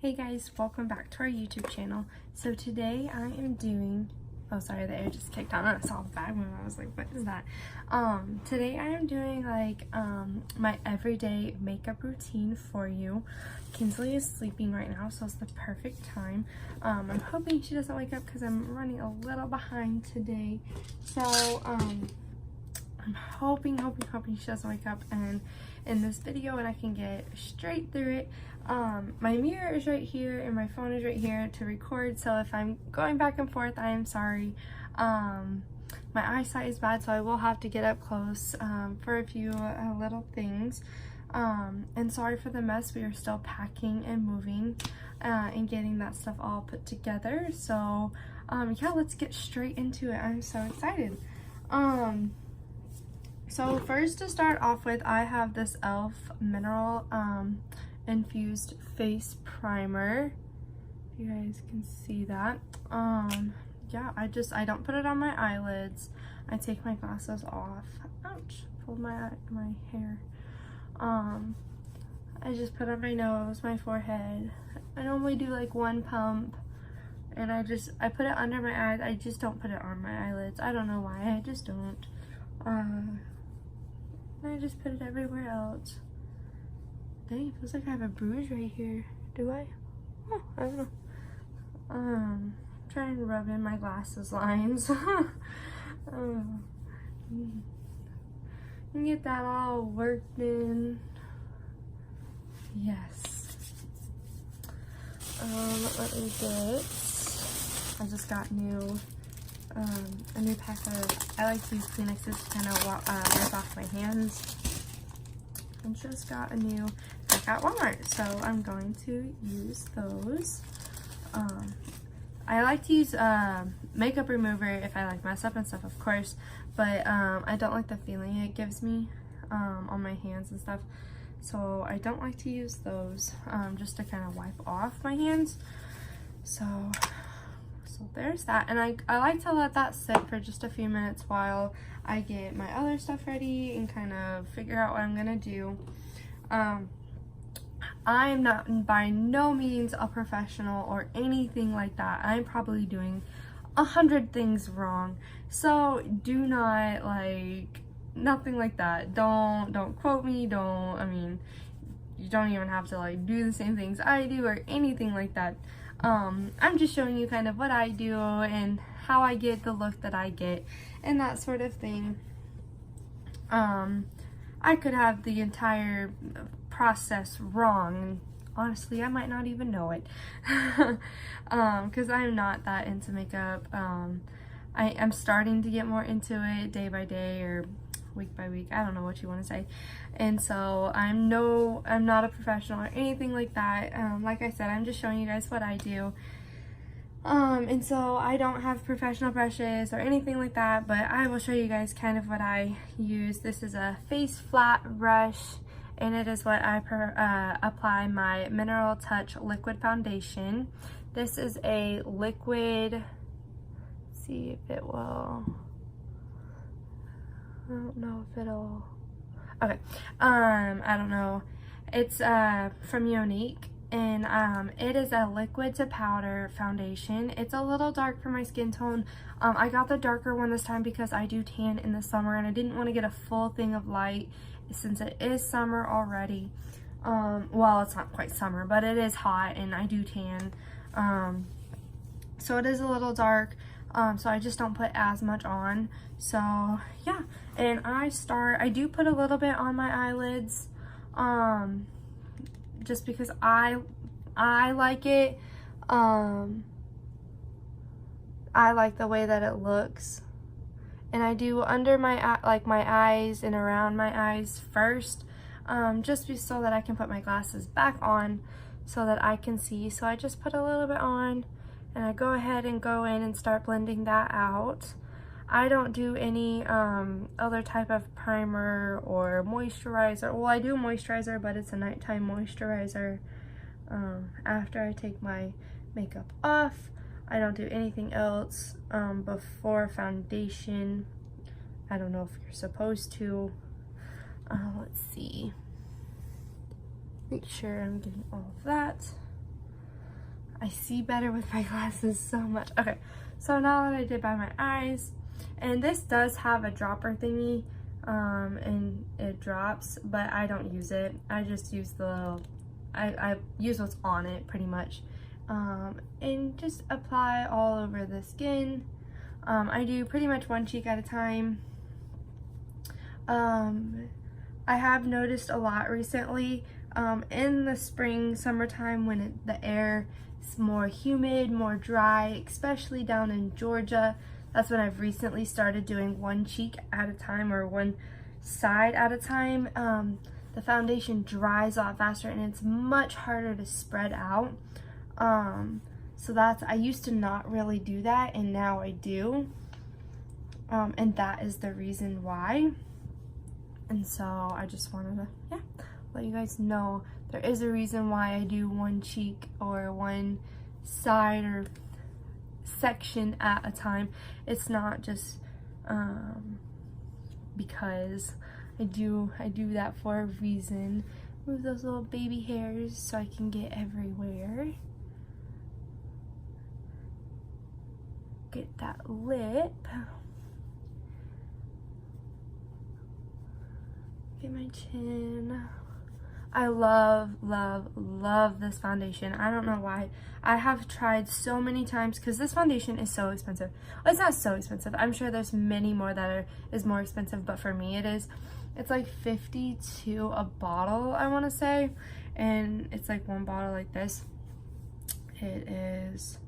Hey guys, welcome back to our YouTube channel. So today I am doing, oh sorry, the air just kicked on and I saw the bag move. I was like, what is that? Today I am doing my everyday makeup routine for you. Kinsley is sleeping right now, so it's the perfect time. I'm hoping she doesn't wake up because I'm running a little behind today. So I'm hoping she doesn't wake up and in this video and I can get straight through it. My mirror is right here and my phone is right here to record, so if I'm going back and forth, I am sorry. My eyesight is bad, so I will have to get up close for a few little things. And sorry for the mess. We are still packing and moving and getting that stuff all put together. So yeah, let's get straight into it. I'm so excited. So first, to start off with, I have this e.l.f. mineral infused face primer. You guys can see that. Yeah, I don't put it on my eyelids. I take my glasses off. Ouch, pulled my hair. I just put it on my nose, my forehead. I normally do like one pump, and I put it under my eyes. I just don't put it on my eyelids. I don't know why, I just don't. I just put it everywhere else. Dang, it feels like I have a bruise right here. Do I? Oh, I don't know. Trying to rub in my glasses lines. And get that all worked in. Yes. Let me get. I just got a new pack of. I like to use Kleenexes to kind of wipe off my hands. I just got a new pack at Walmart, so I'm going to use those. I like to use makeup remover if I like mess up and stuff, of course, but I don't like the feeling it gives me on my hands and stuff, so I don't like to use those just to kind of wipe off my hands. So there's that, and I like to let that sit for just a few minutes while I get my other stuff ready and kind of figure out what I'm gonna do. I'm not by no means a professional or anything like that. I'm probably doing 100 things wrong, so do not nothing like that. Don't quote me. I mean, you don't even have to do the same things I do or anything like that. I'm just showing you kind of what I do and how I get the look that I get and that sort of thing. I could have the entire process wrong. Honestly, I might not even know it. Because I'm not that into makeup. I am starting to get more into it day by day or week by week. I don't know what you want to say. And so I'm not a professional or anything like that. Like I said, I'm just showing you guys what I do. And so I don't have professional brushes or anything like that, but I will show you guys kind of what I use. This is a face flat brush, and it is what I apply my Mineral Touch liquid foundation. This is a liquid, let's see if it will, I don't know if it'll, okay, I don't know. It's from Unique, and it is a liquid to powder foundation. It's a little dark for my skin tone. I got the darker one this time because I do tan in the summer, and I didn't want to get a full thing of light since it is summer already. Well, it's not quite summer, but it is hot, and I do tan. So it is a little dark. So I just don't put as much on. So yeah, and I do put a little bit on my eyelids, just because I like it. I like the way that it looks, and I do under my my eyes and around my eyes first, just so that I can put my glasses back on so that I can see. So I just put a little bit on, and I go ahead and go in and start blending that out. I don't do any other type of primer or moisturizer. Well, I do moisturizer, but it's a nighttime moisturizer. After I take my makeup off, I don't do anything else before foundation. I don't know if you're supposed to. Let's see. Make sure I'm getting all of that. see better with my glasses so much. Okay, so now that I did by my eyes, and this does have a dropper thingy, and it drops, but I don't use it. I just use the little, I use what's on it pretty much, and just apply all over the skin. I do pretty much one cheek at a time. I have noticed a lot recently, in the spring, summertime, when the air is more humid, more dry, especially down in Georgia. That's when I've recently started doing one cheek at a time, or one side at a time. The foundation dries a lot faster and it's much harder to spread out. So I used to not really do that, and now I do. And that is the reason why. And so I just wanted to, let you guys know there is a reason why I do one cheek or one side or section at a time. It's not just because I do that for a reason. Move those little baby hairs so I can get everywhere. Get that lip. Get my chin. I love this foundation. I don't know why. I have tried so many times, because this foundation is so expensive. Well, it's not so expensive. I'm sure there's many more that is more expensive, but for me it is. It's like $52 a bottle, I want to say, and it's like one bottle like this. It is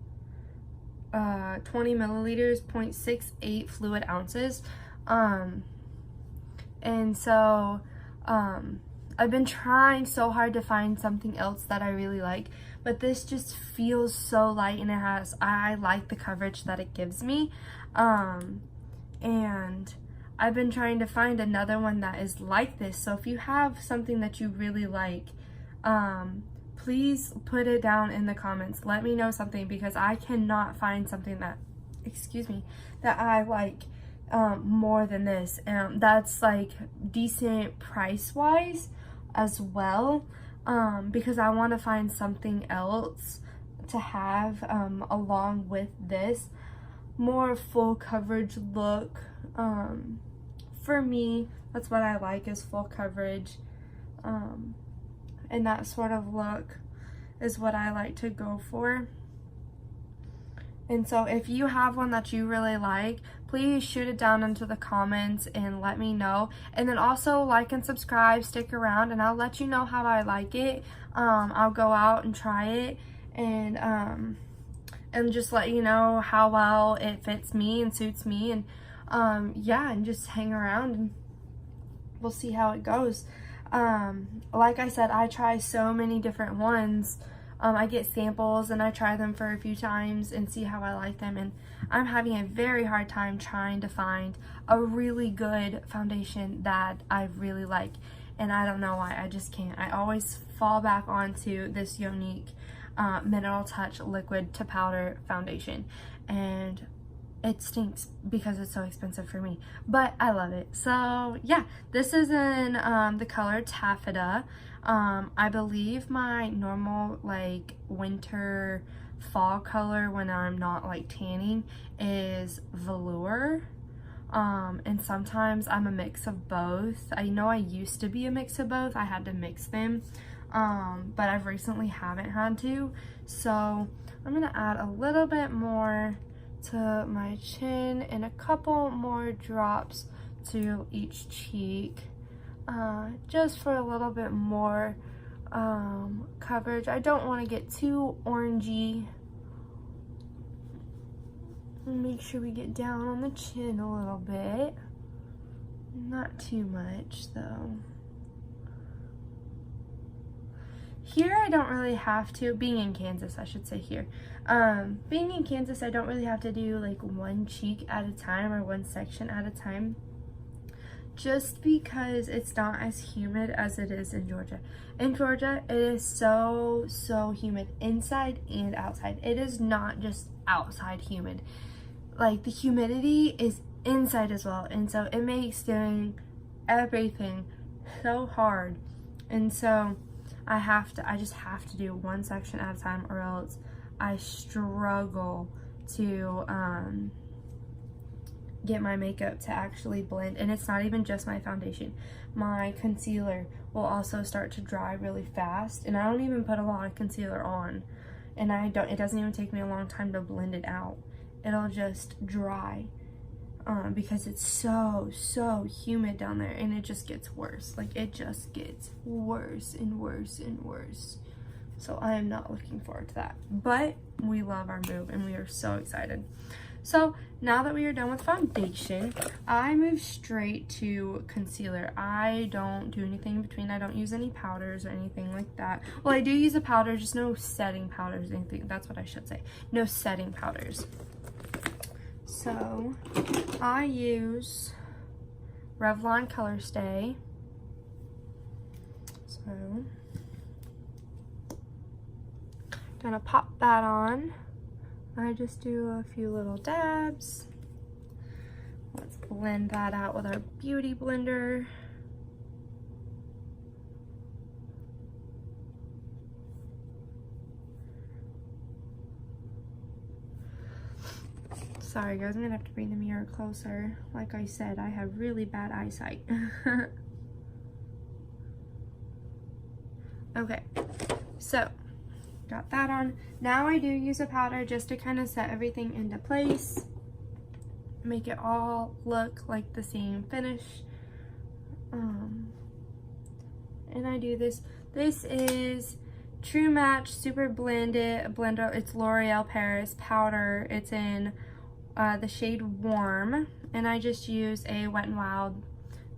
20 milliliters, 0.68 fluid ounces. And so I've been trying so hard to find something else that I really like, but this just feels so light, and I like the coverage that it gives me. And I've been trying to find another one that is like this. So if you have something that you really like, please put it down in the comments. Let me know something, because I cannot find something that, that I like more than this. That's like decent price wise as well, because I want to find something else to have along with this more full coverage look. For me, that's what I like, is full coverage, and that sort of look is what I like to go for. And so if you have one that you really like, please shoot it down into the comments and let me know. And then also like and subscribe, stick around, and I'll let you know how I like it. I'll go out and try it, and just let you know how well it fits me and suits me, and and just hang around and we'll see how it goes. Like I said, I try so many different ones. I get samples and I try them for a few times and see how I like them, and I'm having a very hard time trying to find a really good foundation that I really like, and I don't know why. I just can't. I always fall back onto this Unique Mineral Touch Liquid to Powder foundation, and it stinks because it's so expensive for me, but I love it. So yeah, this is in the color Taffeta. I believe my normal like winter fall color when I'm not like tanning is velour, and sometimes I'm a mix of both. I know I used to be a mix of both. I had to mix them, but I've recently haven't had to, so I'm gonna add a little bit more to my chin and a couple more drops to each cheek, just for a little bit more coverage. I don't want to get too orangey. Make sure we get down on the chin a little bit, not too much though. Here I don't really have to, being in Kansas, I should say here. Being in Kansas, I don't really have to do like one cheek at a time or one section at a time, just because it's not as humid as it is in Georgia. In Georgia, it is so humid inside and outside. It is not just outside humid. Like, the humidity is inside as well, and so it makes doing everything so hard. And so I just have to do one section at a time, or else I struggle to get my makeup to actually blend. And it's not even just my foundation. My concealer will also start to dry really fast, and I don't even put a lot of concealer on, and it doesn't even take me a long time to blend it out. It'll just dry because it's so humid down there, and it just gets worse. Like, it just gets worse and worse and worse. So I am not looking forward to that, but we love our move and we are so excited. So now that we are done with foundation, I move straight to concealer. I don't do anything in between. I don't use any powders or anything like that. Well, I do use a powder, just no setting powders or anything. That's what I should say. No setting powders. So I use Revlon Color Stay. So gonna pop that on. I just do a few little dabs. Let's blend that out with our beauty blender. Sorry guys, I'm gonna have to bring the mirror closer. Like I said, I have really bad eyesight. Okay, so got that on. Now I do use a powder just to kind of set everything into place, make it all look like the same finish. And I do this. This is True Match Super Blender. It's L'Oreal Paris powder. It's in the shade Warm, and I just use a Wet n Wild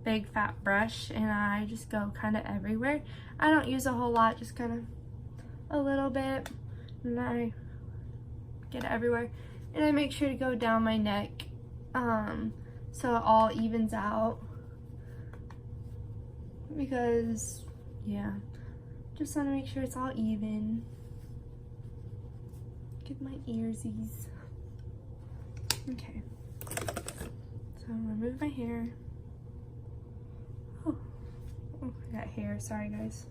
big fat brush, and I just go kind of everywhere. I don't use a whole lot, just kind of a little bit, and I get it everywhere, and I make sure to go down my neck so it all evens out, because yeah, just want to make sure it's all even. Get my earsies. Okay, so I'm gonna remove my hair. Oh, I got hair, sorry guys.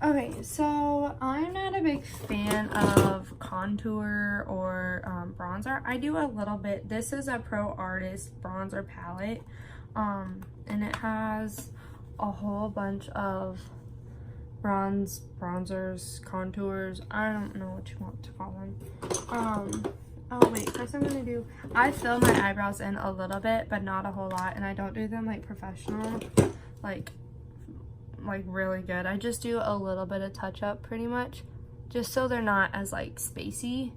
Okay, so I'm not a big fan of contour or bronzer. I do a little bit. This is a Pro Artist bronzer palette, and it has a whole bunch of bronzers, contours, I don't know what you want to call them. Oh wait, first I fill my eyebrows in a little bit, but not a whole lot, and I don't do them like professional, like really good. I just do a little bit of touch up pretty much, just so they're not as like spacey.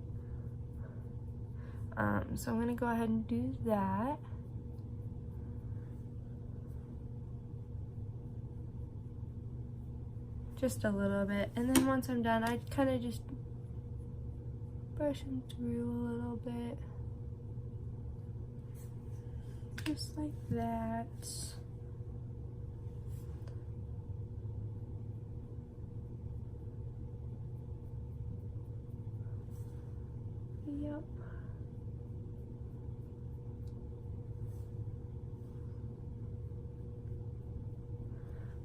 So I'm gonna go ahead and do that. Just a little bit, and then once I'm done, I kind of just brush them through a little bit, just like that. Yep.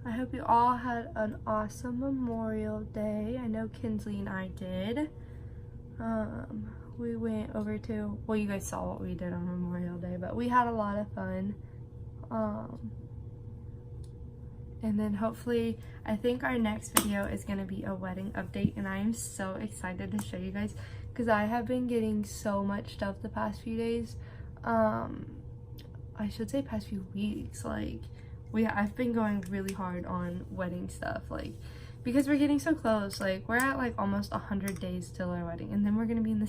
I hope you all had an awesome Memorial Day. I know Kinsley and I did. We went over to, well, you guys saw what we did on Memorial Day, but we had a lot of fun. And then hopefully, I think our next video is going to be a wedding update, and I am so excited to show you guys because I have been getting so much stuff the past few days. I should say past few weeks. Like, I've been going really hard on wedding stuff, like, because we're getting so close. Like, we're at like almost 100 days till our wedding, and then we're gonna be in the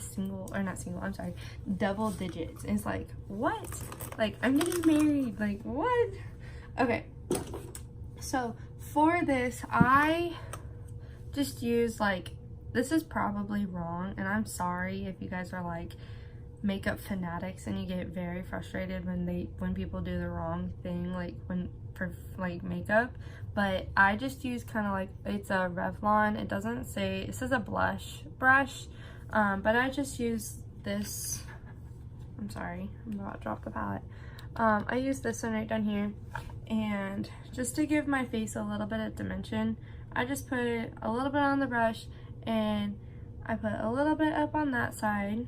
double digits. And it's like, what? Like, I'm getting married, like, what? Okay, so for this, I just use, like, this is probably wrong, and I'm sorry if you guys are like makeup fanatics and you get very frustrated when people do the wrong thing, like for makeup. But I just use kind of like, it's a Revlon, it doesn't say, it says a blush brush, but I just use this. I'm sorry, I'm about to drop the palette. I use this one right down here, and just to give my face a little bit of dimension, I just put a little bit on the brush, and I put a little bit up on that side,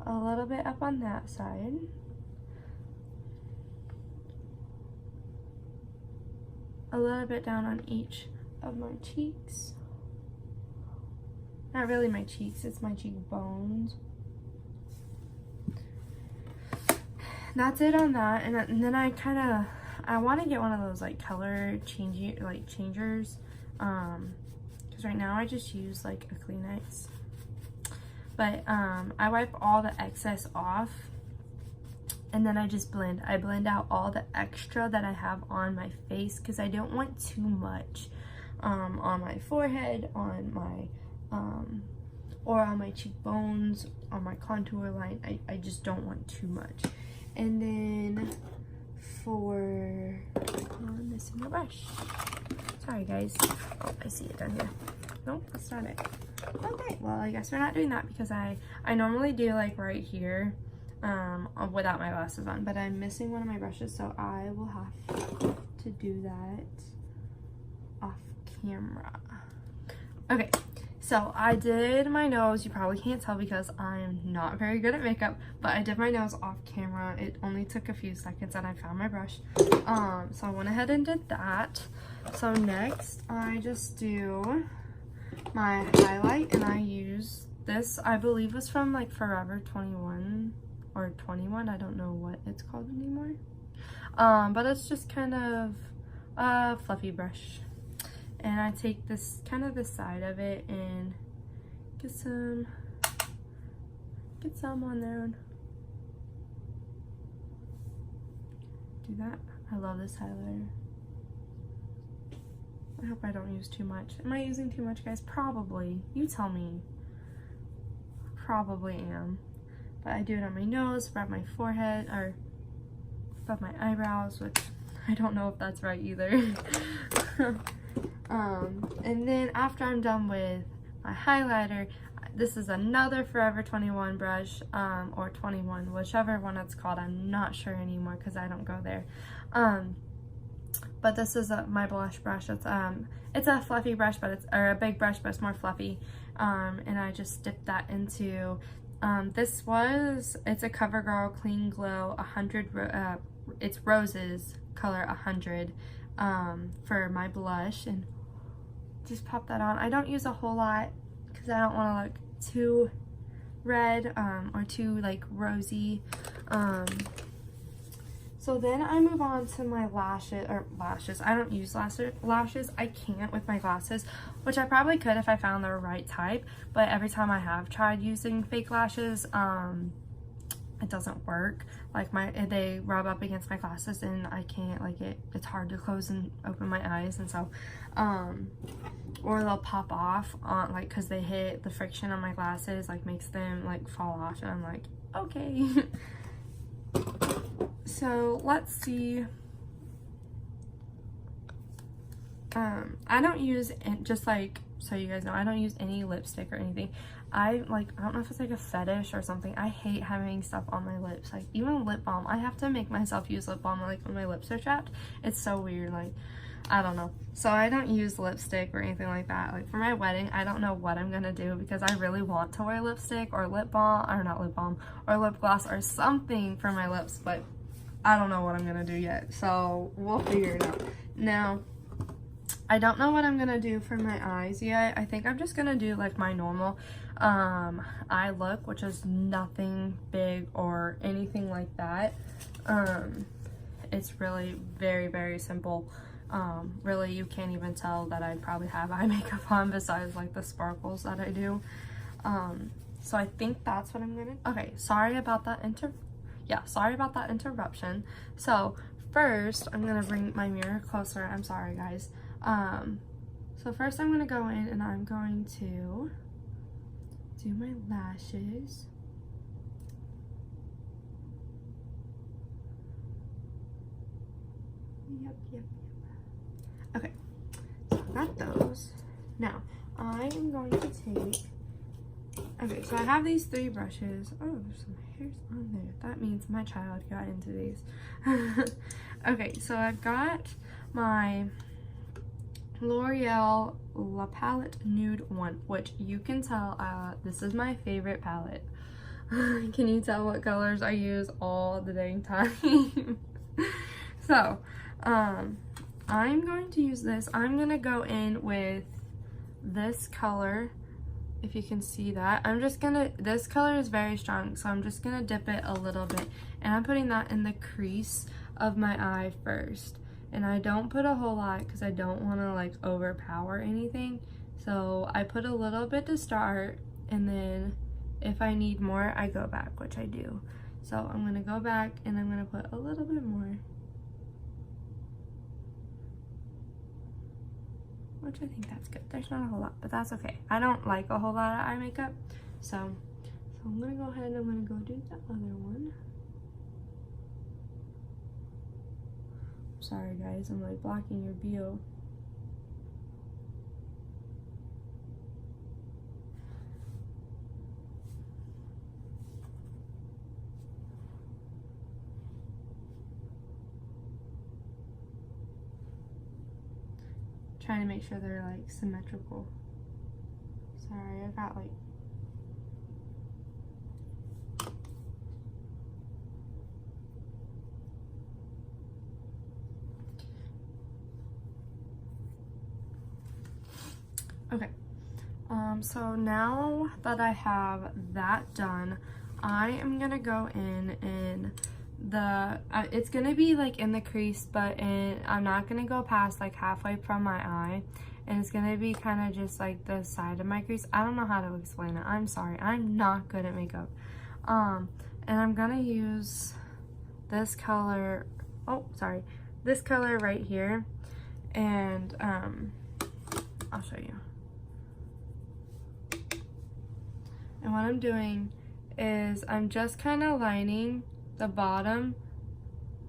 a little bit up on that side, a little bit down on each of my cheeks. Not really my cheeks, it's my cheekbones. That's it on that, and then I want to get one of those like color changers, because right now I just use like a Kleenex. But I wipe all the excess off, and then I just blend. I blend out all the extra that I have on my face, because I don't want too much on my forehead, on my or on my cheekbones, on my contour line. I just don't want too much. And then I'm missing a brush. Sorry guys. Oh, I see it down here. Nope, that's not it. Okay, well I guess we're not doing that, because I normally do like right here without my glasses on, but I'm missing one of my brushes, so I will have to do that off camera. Okay, so I did my nose. You probably can't tell because I'm not very good at makeup, but I did my nose off camera. It only took a few seconds and I found my brush. So I went ahead and did that. So next I just do my highlight, and I use this, I believe was from like Forever 21 or 21. I don't know what it's called anymore. But it's just kind of a fluffy brush. And I take this, kind of the side of it, and get some on there. Do that. I love this highlighter. I hope I don't use too much. Am I using too much, guys? Probably. You tell me. Probably am. But I do it on my nose, above my forehead, or above my eyebrows, which I don't know if that's right either. And then after I'm done with my highlighter, this is another Forever 21 brush, or 21, whichever one it's called. I'm not sure anymore because I don't go there. But this is my blush brush. It's a fluffy brush, but or a big brush, but it's more fluffy. And I just dip that into, it's a CoverGirl Clean Glow 100, it's Roses color 100, for my blush, and just pop that on. I don't use a whole lot because I don't want to look too red, or too like rosy. So then I move on to my lashes. I don't use lashes. I can't with my glasses, which I probably could if I found the right type, but every time I have tried using fake lashes, it doesn't work. Like they rub up against my glasses, and I can't, like, it's hard to close and open my eyes, and so or they'll pop off on, like, because they hit the friction on my glasses, like makes them like fall off, and I'm like, okay. So let's see. I don't use, just like so you guys know, I don't use any lipstick or anything. I don't know if it's like a fetish or something. I hate having stuff on my lips. Like even lip balm, I have to make myself use lip balm like when my lips are chapped. It's so weird, like I don't know. So I don't use lipstick or anything like that. Like for my wedding, I don't know what I'm gonna do because I really want to wear lipstick or lip balm, or not lip balm, or lip gloss or something for my lips, but I don't know what I'm gonna do yet. So we'll figure it out. Now, I don't know what I'm gonna do for my eyes yet. I think I'm just gonna do like my normal eye look, which is nothing big or anything like that. It's really very, very simple. Really, you can't even tell that I probably have eye makeup on besides like the sparkles that I do. So I think that's what I'm gonna, okay, sorry about that interruption. So first, I'm gonna bring my mirror closer. I'm sorry, guys. So first I'm gonna go in and I'm going to do my lashes. Yep. Okay, so I got those. Now, I am going to take, okay, so I have these 3 brushes. Oh, there's some hairs on there. That means my child got into these. Okay, so I've got my L'Oreal La Palette Nude 1, which you can tell this is my favorite palette. Can you tell what colors I use all the dang time? So, I'm going to use this. I'm going to go in with this color, if you can see that. This color is very strong, so I'm just gonna dip it a little bit, and I'm putting that in the crease of my eye first. And I don't put a whole lot because I don't want to like overpower anything, so I put a little bit to start, and then if I need more I go back, which I do. So I'm gonna go back and I'm gonna put a little bit more, which I think that's good. There's not a whole lot, but that's okay. I don't like a whole lot of eye makeup, so I'm gonna go ahead and I'm gonna go do the other one. Sorry guys, I'm like blocking your view. Trying to make sure they're like symmetrical. Sorry, I got like okay. So now that I have that done, I am gonna go in and it's gonna be like in the crease, but I'm not gonna go past like halfway from my eye, and it's gonna be kind of just like the side of my crease. I don't know how to explain it. I'm sorry, I'm not good at makeup. And I'm gonna use this color, this color right here, and I'll show you. And what I'm doing is I'm just kind of lining the bottom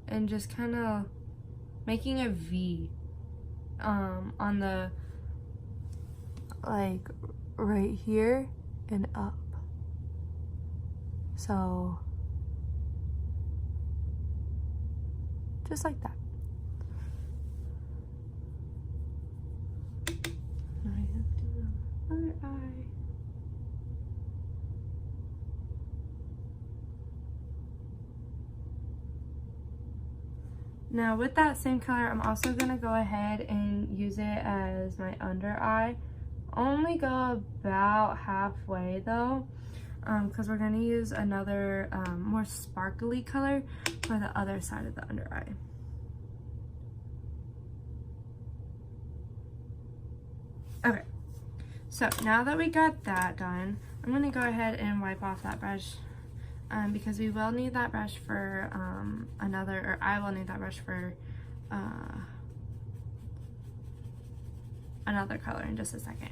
and just kind of making a V on the, like, right here and up. So just like that. Now I have to do the other eye. Now with that same color, I'm also going to go ahead and use it as my under eye. Only go about halfway though, because we're going to use another more sparkly color for the other side of the under eye. Okay, so now that we got that done, I'm going to go ahead and wipe off that brush. Because we will need that brush for I will need that brush for another color in just a second.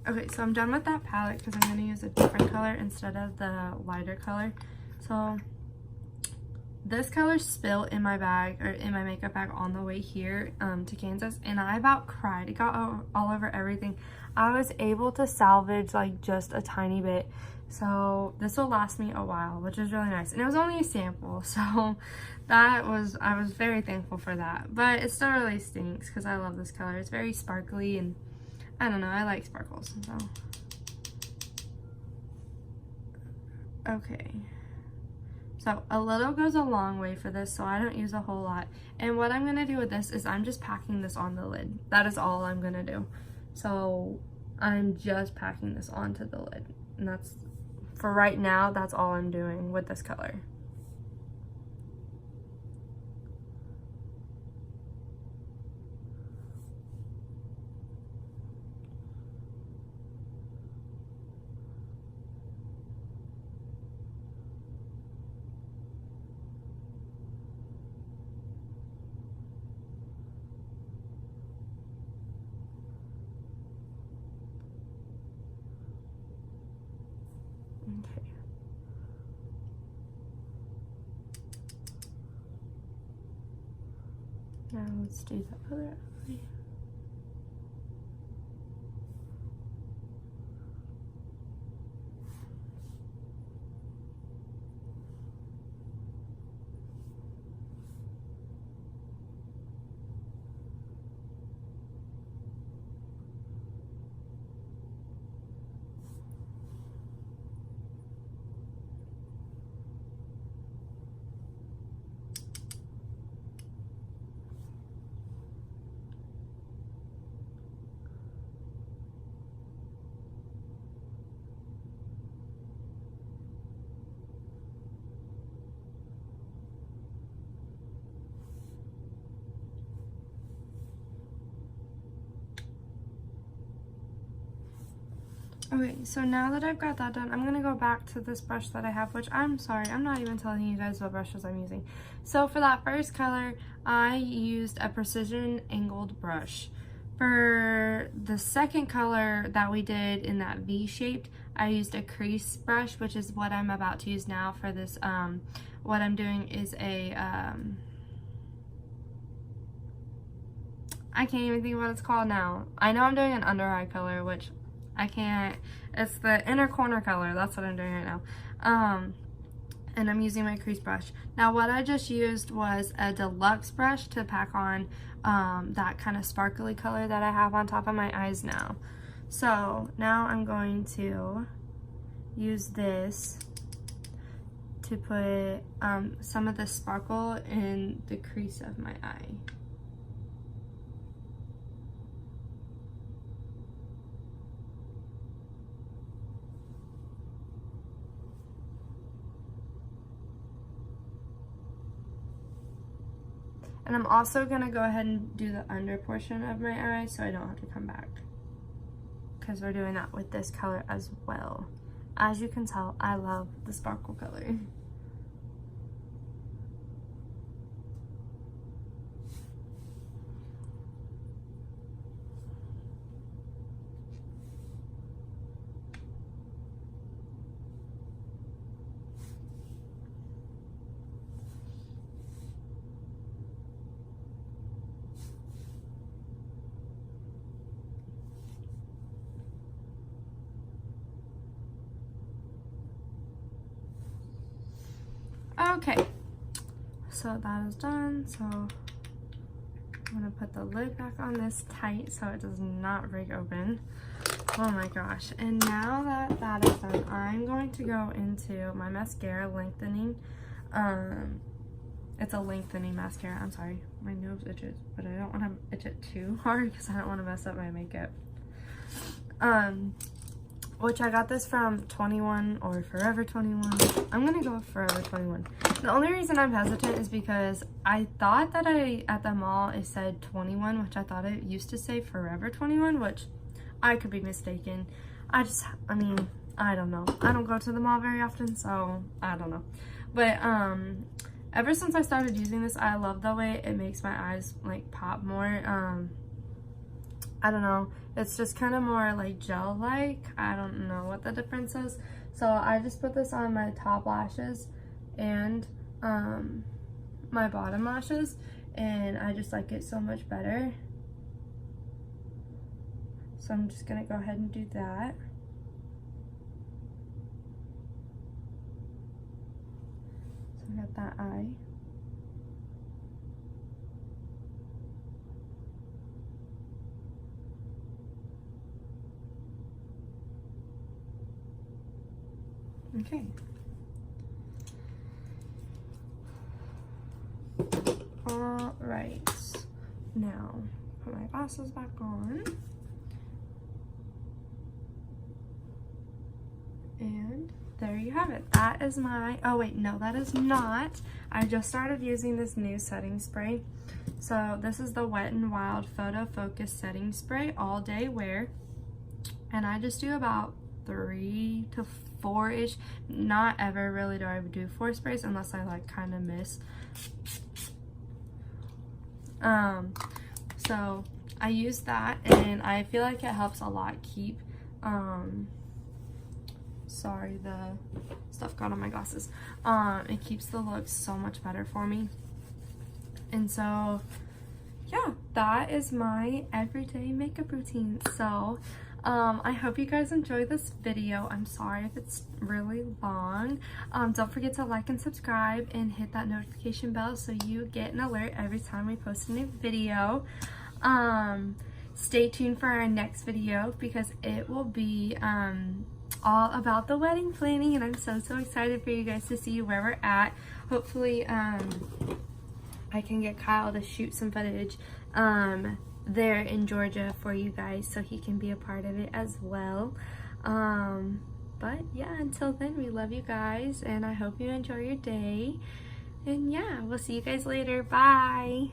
Okay, so I'm done with that palette because I'm going to use a different color instead of the lighter color. So this color spilled in my bag, or in my makeup bag, on the way here to Kansas, and I about cried. It got all over everything. I was able to salvage like just a tiny bit. So this will last me a while, which is really nice. And it was only a sample, so I was very thankful for that. But it still really stinks because I love this color. It's very sparkly, and I don't know, I like sparkles. So okay. So a little goes a long way for this, so I don't use a whole lot. And what I'm gonna do with this is I'm just packing this on the lid. That is all I'm gonna do. So I'm just packing this onto the lid. And that's, for right now, that's all I'm doing with this color. Okay. Now let's do the other eye. Okay, so now that I've got that done, I'm going to go back to this brush that I have, which I'm sorry, I'm not even telling you guys what brushes I'm using. So for that first color, I used a precision angled brush. For the second color that we did in that V-shaped, I used a crease brush, which is what I'm about to use now for this. What I'm doing is a, I can't even think of what it's called now. I know I'm doing an under eye color, which I can't, it's the inner corner color, that's what I'm doing right now. And I'm using my crease brush. Now what I just used was a deluxe brush to pack on that kind of sparkly color that I have on top of my eyes now. So now I'm going to use this to put some of the sparkle in the crease of my eye. And I'm also going to go ahead and do the under portion of my eye so I don't have to come back, because we're doing that with this color as well. As you can tell, I love the sparkle color. Okay, so that is done. So I'm gonna put the lid back on this tight so it does not break open. Oh my gosh. And now that that is done, I'm going to go into my mascara lengthening. It's a lengthening mascara. I'm sorry, my nose itches, but I don't want to itch it too hard because I don't want to mess up my makeup. Which I got this from 21 or Forever 21. I'm gonna go with Forever 21. The only reason I'm hesitant is because I thought that at the mall it said 21, which I thought it used to say Forever 21, which I could be mistaken. I mean, I don't know. I don't go to the mall very often, so I don't know. But ever since I started using this, I love the way it makes my eyes like pop more. I don't know, it's just kind of more like gel-like. I don't know what the difference is. So I just put this on my top lashes and my bottom lashes, and I just like it so much better. So I'm just gonna go ahead and do that. So I got that eye. Okay. All right. Now, put my glasses back on. And there you have it. That is my, oh wait, no, that is not. I just started using this new setting spray. So this is the Wet n Wild Photo Focus Setting Spray All Day Wear. And I just do about 3 to 4-ish. Not ever really do I do 4 sprays unless I like kind of miss. So I use that and I feel like it helps a lot keep, sorry, the stuff got on my glasses. It keeps the look so much better for me. And so yeah, that is my everyday makeup routine. So I hope you guys enjoy this video. I'm sorry if it's really long. Don't forget to like and subscribe and hit that notification bell so you get an alert every time we post a new video. Stay tuned for our next video because it will be all about the wedding planning, and I'm so excited for you guys to see where we're at. Hopefully I can get Kyle to shoot some footage there in Georgia for you guys so he can be a part of it as well. But yeah, until then, we love you guys and I hope you enjoy your day, and yeah, we'll see you guys later. Bye.